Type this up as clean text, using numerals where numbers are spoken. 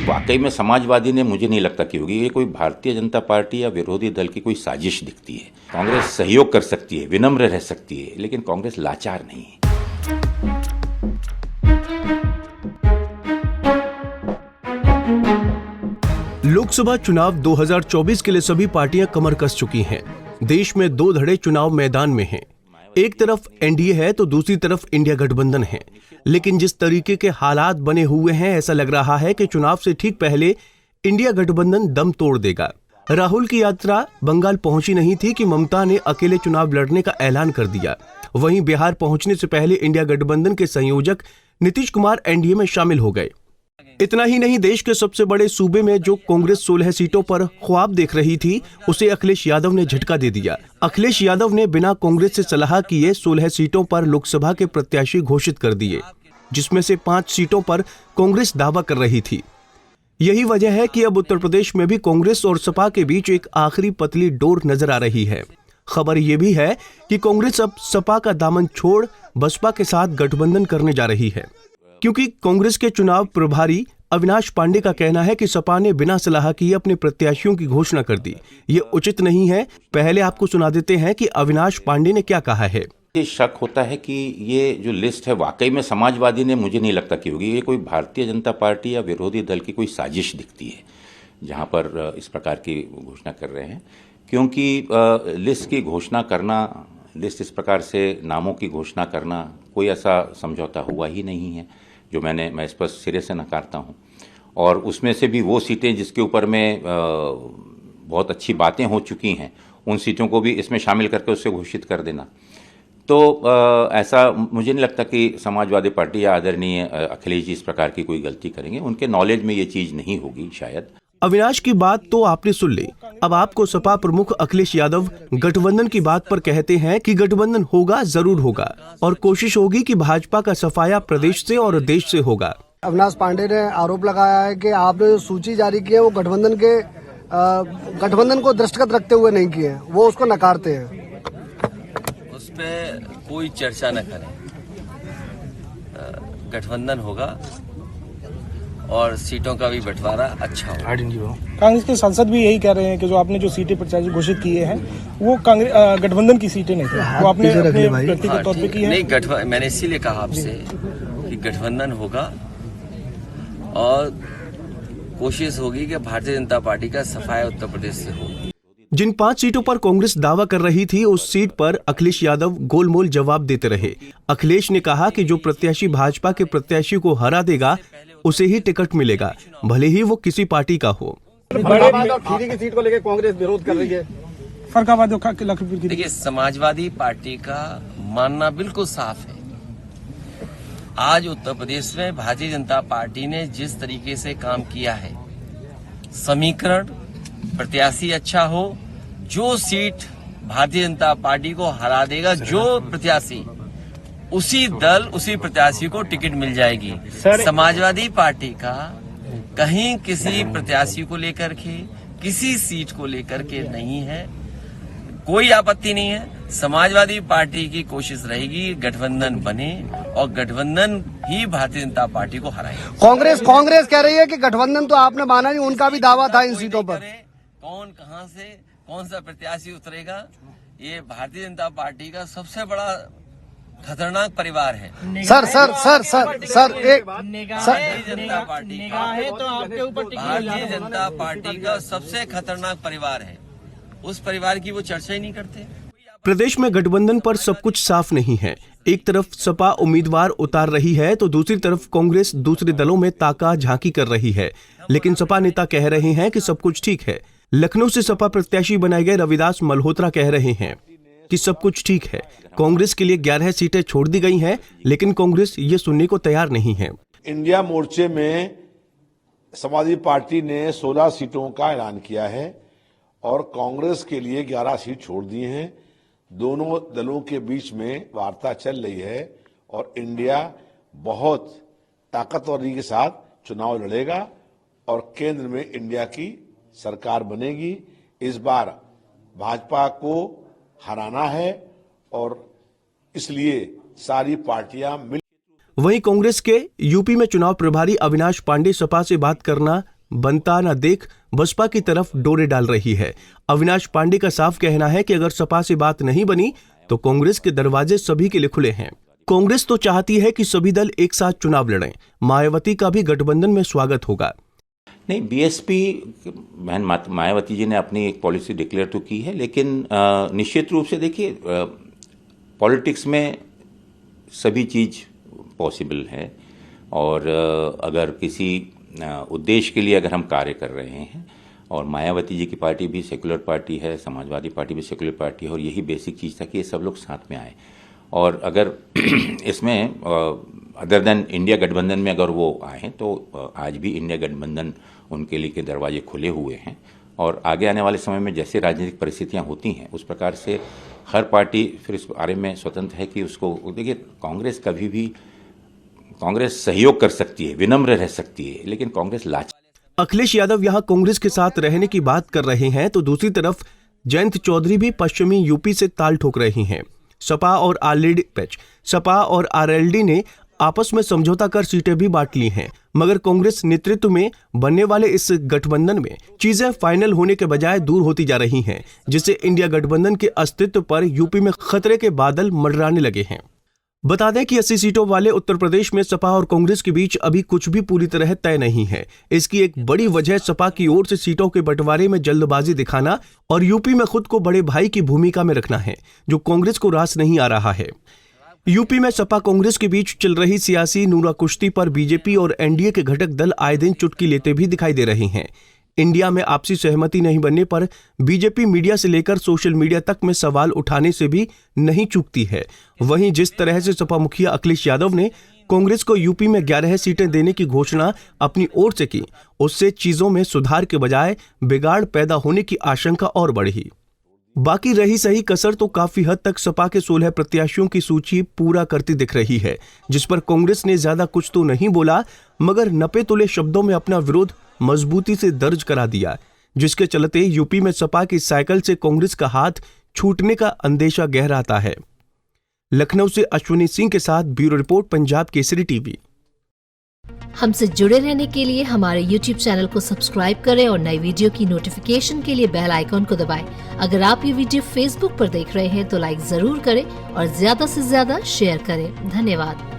वाकई में समाजवादी ने मुझे नहीं लगता कि होगी। ये कोई भारतीय जनता पार्टी या विरोधी दल की कोई साजिश दिखती है। कांग्रेस सहयोग कर सकती है, विनम्र रह सकती है, लेकिन कांग्रेस लाचार नहीं है। लोकसभा चुनाव 2024 के लिए सभी पार्टियां कमर कस चुकी हैं। देश में दो धड़े चुनाव मैदान में हैं। एक तरफ एनडीए है तो दूसरी तरफ इंडिया गठबंधन है। लेकिन जिस तरीके के हालात बने हुए हैं, ऐसा लग रहा है कि चुनाव से ठीक पहले इंडिया गठबंधन दम तोड़ देगा। राहुल की यात्रा बंगाल पहुंची नहीं थी कि ममता ने अकेले चुनाव लड़ने का ऐलान कर दिया। वहीं बिहार पहुंचने से पहले इंडिया गठबंधन के संयोजक नीतीश कुमार एनडीए में शामिल हो गए। इतना ही नहीं, देश के सबसे बड़े सूबे में जो कांग्रेस 16 सीटों पर ख्वाब देख रही थी, उसे अखिलेश यादव ने झटका दे दिया। अखिलेश यादव ने बिना कांग्रेस से सलाह किए 16 सीटों पर लोकसभा के प्रत्याशी घोषित कर दिए, जिसमें से 5 सीटों पर कांग्रेस दावा कर रही थी। यही वजह है कि अब उत्तर प्रदेश में भी कांग्रेस और सपा के बीच एक आखिरी पतली डोर नजर आ रही है। खबर यह भी है कि कांग्रेस अब सपा का दामन छोड़ बसपा के साथ गठबंधन करने जा रही है, क्योंकि कांग्रेस के चुनाव प्रभारी अविनाश पांडे का कहना है कि सपा ने बिना सलाह किए अपने प्रत्याशियों की घोषणा कर दी। ये उचित नहीं है। पहले आपको सुना देते हैं कि अविनाश पांडे ने क्या कहा है। ये शक होता है कि ये जो लिस्ट है वाकई में समाजवादी ने मुझे नहीं लगता कि होगी। ये कोई भारतीय जनता पार्टी या विरोधी दल की कोई साजिश दिखती है, जहां पर इस प्रकार की घोषणा कर रहे हैं। क्योंकि लिस्ट की घोषणा करना, लिस्ट इस प्रकार से नामों की घोषणा करना, कोई ऐसा समझौता हुआ ही नहीं है, जो मैं स्पष्ट सिरे से नकारता हूं। और उसमें से भी वो सीटें जिसके ऊपर में बहुत अच्छी बातें हो चुकी हैं, उन सीटों को भी इसमें शामिल करके उससे घोषित कर देना, तो ऐसा मुझे नहीं लगता कि समाजवादी पार्टी या आदरणीय अखिलेश जी इस प्रकार की कोई गलती करेंगे। उनके नॉलेज में ये चीज नहीं होगी शायद। अविनाश की बात तो आपने सुन ली। अब आपको सपा प्रमुख अखिलेश यादव गठबंधन की बात पर कहते हैं कि गठबंधन होगा, जरूर होगा, और कोशिश होगी कि भाजपा का सफाया प्रदेश से और देश से होगा। अविनाश पांडे ने आरोप लगाया है कि आपने जो सूची जारी की है वो गठबंधन को दृष्टिगत रखते हुए नहीं की है, वो उसको नकारते हैं। उस पे कोई चर्चा न करें। गठबंधन होगा और सीटों का भी बंटवारा अच्छा होगा। कांग्रेस के सांसद भी यही कह रहे हैं कि जो आपने जो सीटें प्रत्याशी घोषित किए हैं वो गठबंधन की सीटें नहीं थी, वो आपने अपने व्यक्तिगत तौर पे की है। नहीं, मैंने इसीलिए कहा आपसे कि गठबंधन होगा और कोशिश होगी कि भारतीय जनता पार्टी का सफाया उत्तर प्रदेश से हो। जिन 5 सीटों पर कांग्रेस दावा कर रही थी, उस सीट पर अखिलेश यादव गोलमोल जवाब देते रहे। अखिलेश ने कहा कि जो प्रत्याशी भाजपा के प्रत्याशी को हरा देगा, उसे ही टिकट मिलेगा, भले ही वो किसी पार्टी का हो। फरक्काबाद और खीरी की सीट को लेकर कांग्रेस विरोध कर रही है। फरक्काबाद और लखीमपुर की। देखिए, समाजवादी पार्टी का मानना बिल्कुल साफ है। आज उत्तर प्रदेश में भारतीय जनता पार्टी ने जिस तरीके से काम किया है, समीकरण, प्रत्याशी अच्छा हो, जो सीट भारतीय जनता पार्टी को हरा देगा, जो प्रत्याशी, उसी दल, उसी प्रत्याशी को टिकट मिल जाएगी। समाजवादी पार्टी का कहीं किसी प्रत्याशी को लेकर के, किसी सीट को लेकर के नहीं है, कोई आपत्ति नहीं है। समाजवादी पार्टी की कोशिश रहेगी गठबंधन बने और गठबंधन ही भारतीय जनता पार्टी को हराए। कांग्रेस कह रही है कि गठबंधन तो आपने माना नहीं, उनका भी दावा था इन सीटों पर। कौन कहां से कौन सा प्रत्याशी उतरेगा, ये भारतीय जनता पार्टी का सबसे बड़ा खतरनाक परिवार है। सर एक भारतीय जनता पार्टी भारतीय जनता पार्टी का सबसे खतरनाक परिवार है। उस परिवार की वो चर्चा ही नहीं करते। प्रदेश में गठबंधन पर सब कुछ साफ नहीं है। एक तरफ सपा उम्मीदवार उतार रही है तो दूसरी तरफ कांग्रेस दूसरे दलों में ताका झांकी कर रही है। लेकिन सपा नेता कह रहे हैं कि सब कुछ ठीक है। लखनऊ से सपा प्रत्याशी बनाए गए रविदास मल्होत्रा कह रहे हैं कि सब कुछ ठीक है। कांग्रेस के लिए 11 सीटें छोड़ दी गई हैं, लेकिन कांग्रेस ये सुनने को तैयार नहीं है। इंडिया मोर्चे में समाजवादी पार्टी ने 16 सीटों का ऐलान किया है और कांग्रेस के लिए 11 सीट छोड़ दी हैं। दोनों दलों के बीच में वार्ता चल रही है और इंडिया बहुत ताकतवरी के साथ चुनाव लड़ेगा और केंद्र में इंडिया की सरकार बनेगी। इस बार भाजपा को हराना है और इसलिए सारी पार्टियां मिल। वहीं कांग्रेस के यूपी में चुनाव प्रभारी अविनाश पांडे सपा से बात करना बनता न देख बसपा की तरफ डोरे डाल रही है। अविनाश पांडे का साफ कहना है कि अगर सपा से बात नहीं बनी तो कांग्रेस के दरवाजे सभी के लिए खुले हैं। कांग्रेस तो चाहती है कि सभी दल एक साथ चुनाव लड़ें। मायावती का भी गठबंधन में स्वागत होगा। नहीं, बीएसपी बहन मायावती जी ने अपनी एक पॉलिसी डिक्लेयर तो की है, लेकिन निश्चित रूप से देखिए पॉलिटिक्स में सभी चीज़ पॉसिबल है, और अगर किसी उद्देश्य के लिए अगर हम कार्य कर रहे हैं, और मायावती जी की पार्टी भी सेकुलर पार्टी है, समाजवादी पार्टी भी सेकुलर पार्टी है, और यही बेसिक चीज़ था कि ये सब लोग साथ में आए। और अगर इसमें अदर देन इंडिया गठबंधन में अगर वो आए तो आज भी इंडिया गठबंधन उनके लिए के दरवाजे खुले हुए हैं, और आगे आने वाले समय में जैसे राजनीतिक परिस्थितियां होती हैं उस प्रकार से हर पार्टी फिर इस बारे में स्वतंत्र है कि उसको, देखिए कांग्रेस कभी भी, कांग्रेस सहयोग कर सकती है, विनम्र रह सकती है, लेकिन कांग्रेस लाचार। अखिलेश यादव यहां कांग्रेस के साथ रहने की बात कर रहे हैं तो दूसरी तरफ जयंत चौधरी भी पश्चिमी यूपी से ताल ठोक रही हैं। सपा और आरएलडी ने आपस में समझौता कर सीटें भी बांट ली हैं, मगर कांग्रेस नेतृत्व में बनने वाले इस गठबंधन में चीजें फाइनल होने के बजाय दूर होती जा रही हैं, जिससे इंडिया गठबंधन के अस्तित्व पर यूपी में खतरे के बादल मंडराने लगे हैं। बता दें कि 80 सीटों वाले उत्तर प्रदेश में सपा और कांग्रेस के बीच अभी कुछ भी पूरी तरह तय नहीं है। इसकी एक बड़ी वजह सपा की ओर से सीटों के बंटवारे में जल्दबाजी दिखाना और यूपी में खुद को बड़े भाई की भूमिका में रखना है, जो कांग्रेस को रास नहीं आ रहा है। यूपी में सपा कांग्रेस के बीच चल रही सियासी नूरा कुश्ती पर बीजेपी और एनडीए के घटक दल आए दिन चुटकी लेते भी दिखाई दे रहे हैं। इंडिया में आपसी सहमति नहीं बनने पर बीजेपी मीडिया से लेकर सोशल मीडिया तक में सवाल उठाने से भी नहीं चूकती है। वहीं जिस तरह से सपा मुखिया अखिलेश यादव ने कांग्रेस को यूपी में 11 सीटें देने की घोषणा अपनी ओर से की, उससे चीजों में सुधार के बजाय बिगाड़ पैदा होने की आशंका और बढ़ी। बाकी रही सही कसर तो काफी हद तक सपा के 16 प्रत्याशियों की सूची पूरा करती दिख रही है, जिस पर कांग्रेस ने ज्यादा कुछ तो नहीं बोला, मगर नपे तुले शब्दों में अपना विरोध मजबूती से दर्ज करा दिया, जिसके चलते यूपी में सपा की साइकिल से कांग्रेस का हाथ छूटने का अंदेशा गहराता है। लखनऊ से अश्विनी सिंह के साथ bureau report, Punjab Kesari TV. हमसे जुड़े रहने के लिए हमारे YouTube चैनल को सब्सक्राइब करें और नई वीडियो की नोटिफिकेशन के लिए बेल आइकॉन को दबाएं। अगर आप ये वीडियो Facebook पर देख रहे हैं तो लाइक जरूर करें और ज्यादा से ज्यादा शेयर करें। धन्यवाद।